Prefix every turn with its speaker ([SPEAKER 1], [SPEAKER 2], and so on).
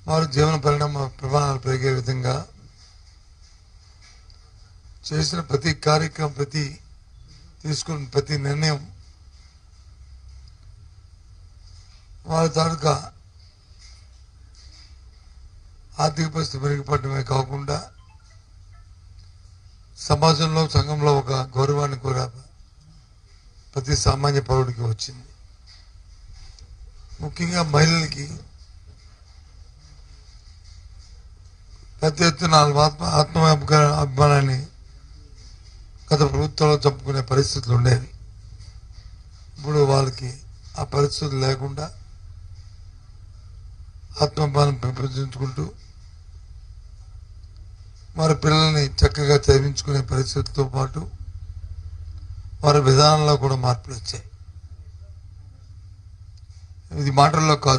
[SPEAKER 1] వారి జీవన ప్రమాణాలు పెరిగే విధంగా చేసిన ప్రతి కార్యక్రమం, తీసుకున్న ప్రతి నిర్ణయం వారి తాలూకా ఆర్థిక పరిస్థితి మెరుగుపడమే కాకుండా సమాజంలో, సంఘంలో ఒక గౌరవాన్ని కూడా ప్రతి సామాన్య పౌరుడికి వచ్చింది. ముఖ్యంగా మహిళలకి పెద్ద ఎత్తున అభిమానాన్ని గత ప్రభుత్వంలో చంపుకునే పరిస్థితులు ఉండేవి. ఇప్పుడు వాళ్ళకి ఆ పరిస్థితులు లేకుండా ఆత్మాభిమానం పెంపొందించుకుంటూ వారి పిల్లల్ని చక్కగా చదివించుకునే పరిస్థితులతో పాటు వారి విధానంలో కూడా మార్పులు వచ్చాయి. ఇది మాటల్లో కాదు.